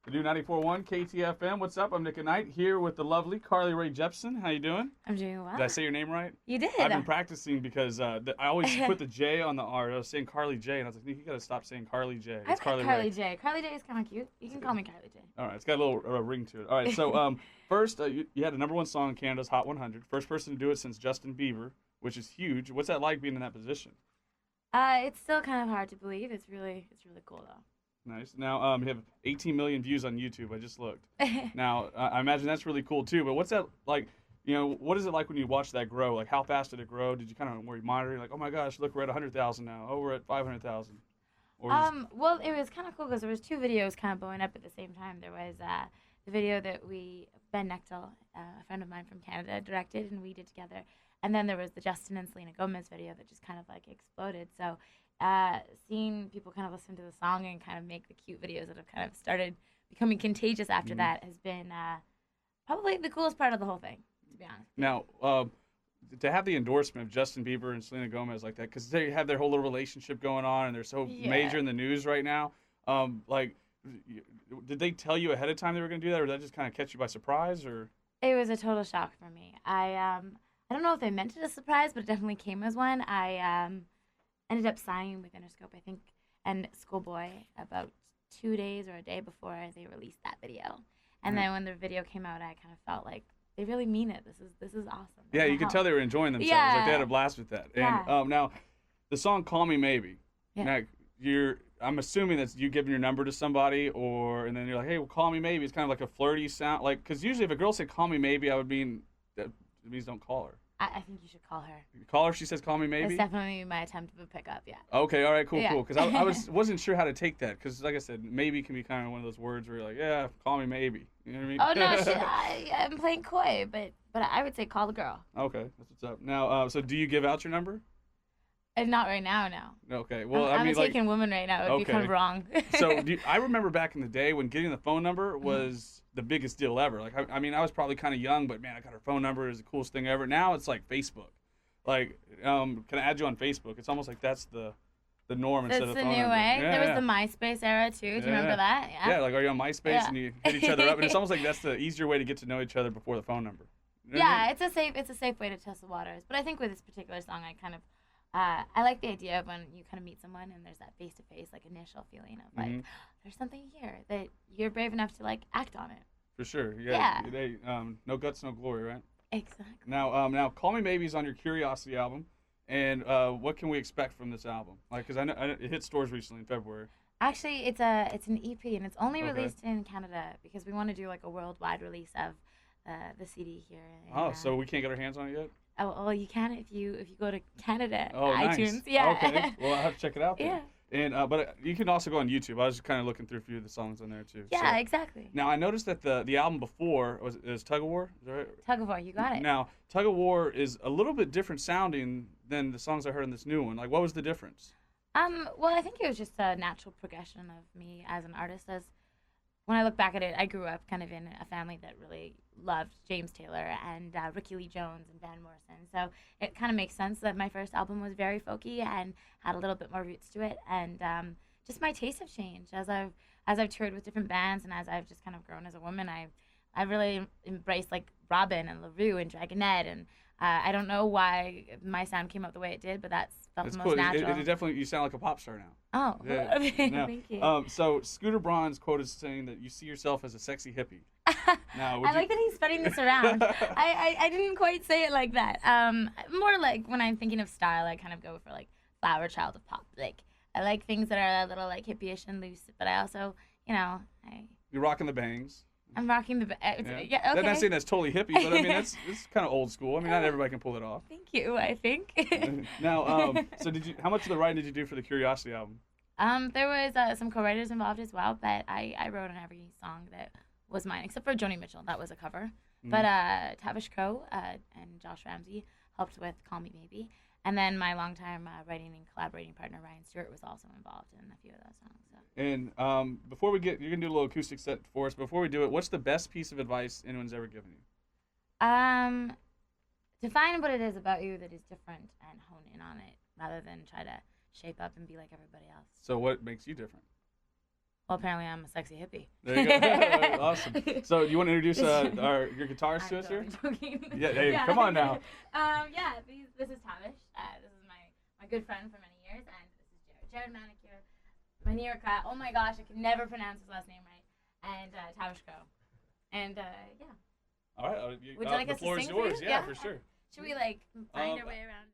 We do 94.1 KTFM. What's up? I'm Nick and Knight here with the lovely Rae Jepsen. How you doing? I'm doing well. Did I say your name right? You did. I've been practicing because I always put the J on the R. I was saying Carly J, and I was like, Nick, you got to stop saying Carly J. It's Carly J. Carly J is kind of cute. You can call me Carly J. All right, it's got a little ring to it. All right, so first, you had a #1 song in Canada's Hot 100. First person to do it since Justin Bieber, which is huge. What's that like being in that position? It's still kind of hard to believe. It's really cool though. Nice. Now, you have 18 million views on YouTube. I just looked. Now, I imagine that's really cool too. But what's that like? You know, what is it like when you watch that grow? Like, how fast did it grow? Did you kind of were you monitoring? Like, oh my gosh, look, we're at 100,000 now. Oh, we're at 500,000. Well, it was kind of cool because there was two videos kind of blowing up at the same time. There was the video that Ben Nechtel, a friend of mine from Canada, directed and we did together. And then there was the Justin and Selena Gomez video that just kind of like exploded. So seeing people kind of listen to the song and kind of make the cute videos that have kind of started becoming contagious after that has been probably the coolest part of the whole thing, to be honest. Now, to have the endorsement of Justin Bieber and Selena Gomez like that, because they have their whole little relationship going on and they're so major in the news right now, like, did they tell you ahead of time they were going to do that, or did that just kind of catch you by surprise? Or it was a total shock for me. I don't know if they meant it as a surprise, but it definitely came as one. I ended up signing with Interscope, I think, and Schoolboy about 2 days or a day before they released that video. And then when the video came out, I kind of felt like they really mean it. This is awesome. Yeah, you could tell they were enjoying themselves. Yeah. Like they had a blast with that. And now, the song "Call Me Maybe." Yeah. Now, I'm assuming that's you giving your number to somebody, and then you're like, hey, well, call me maybe. It's kind of like a flirty sound, like because usually if a girl said "call me maybe," I would mean that it means don't call her. I think you should call her. Call her if she says "call me maybe"? It's definitely my attempt of a pickup, yeah. Okay, all right, cool. Because I wasn't sure how to take that. Because, like I said, maybe can be kind of one of those words where you're like, yeah, call me maybe. You know what I mean? Oh, no, I'm playing coy, but I would say call the girl. Okay, that's what's up. Now, so do you give out your number? Not right now, no. Okay, well, I'm a taken woman right now. It would be kind of wrong. So I remember back in the day when getting the phone number was the biggest deal ever. Like, I mean, I was probably kind of young, but man, I got her phone number. It was the coolest thing ever. Now it's like Facebook. Like, can I add you on Facebook? It's almost like that's the norm instead of phone number. That's the new way. Yeah, there was the MySpace era, too. Do you remember that? Yeah, like, are you on MySpace and you hit each other up? And it's almost like that's the easier way to get to know each other before the phone number. You know what I mean? It's a safe way to test the waters. But I think with this particular song, I kind of, I like the idea of when you kind of meet someone and there's that face-to-face, like, initial feeling of, like, there's something here that you're brave enough to, like, act on it. For sure. Yeah. No guts, no glory, right? Exactly. Now, "Call Me Maybe" is on your Curiosity album, and what can we expect from this album? Like, because I know it hit stores recently in February. Actually, it's an EP, and it's only released in Canada because we want to do like a worldwide release of the CD here. So we can't get our hands on it yet? Oh, well, you can if you go to Canada, iTunes. Nice. Yeah. Okay. Well, I'll have to check it out then. Yeah. And but you can also go on YouTube. I was just kind of looking through a few of the songs on there too. Yeah, exactly. Now I noticed that the album before was Tug of War. Is that right? Tug of War, you got it. Now Tug of War is a little bit different sounding than the songs I heard in this new one. Like, what was the difference? Well, I think it was just a natural progression of me as an artist. As when I look back at it, I grew up kind of in a family that really loved James Taylor and Ricky Lee Jones and Van Morrison. So it kind of makes sense that my first album was very folky and had a little bit more roots to it. And just my tastes have changed as I've toured with different bands and as I've just kind of grown as a woman. I've really embraced like Robin and LaRue and Dragonette, and I don't know why my sound came out the way it did, but that's felt the most natural. It definitely, you sound like a pop star now. Oh, yeah. Now, thank you. So Scooter Braun's quote is saying that you see yourself as a sexy hippie. Now, I like that he's spreading this around. I didn't quite say it like that. More like when I'm thinking of style, I kind of go for like flower child of pop. Like I like things that are a little like hippie-ish and loose, but I also, You're rocking the bangs. I'm rocking the yeah, okay. I'm not saying that's totally hippie, but I mean it's kind of old school. I mean, not everybody can pull it off. Thank you. I think. Now, so how much of the writing did you do for the Curiosity album? There was some co-writers involved as well, but I wrote on every song that was mine, except for Joni Mitchell. That was a cover. But Tavish Crow and Josh Ramsey helped with "Call Me Maybe," and then my longtime writing and collaborating partner Ryan Stewart was also involved in a few of those songs. So. And before you're gonna do a little acoustic set for us. Before we do it, what's the best piece of advice anyone's ever given you? To find what it is about you that is different and hone in on it, rather than try to shape up and be like everybody else. So what makes you different? Well, apparently I'm a sexy hippie. There you go. Awesome. So you want to introduce your guitarist to us here? Yeah, hey, come on now. This is Tavish. This is my good friend for many years, and this is Jared Manicure, Manirka. Oh my gosh, I can never pronounce his last name right. And Tavish Go. And yeah. All right. Would you like the us floor to is sing yours. for you? Yeah, for sure. Should we like find our way around?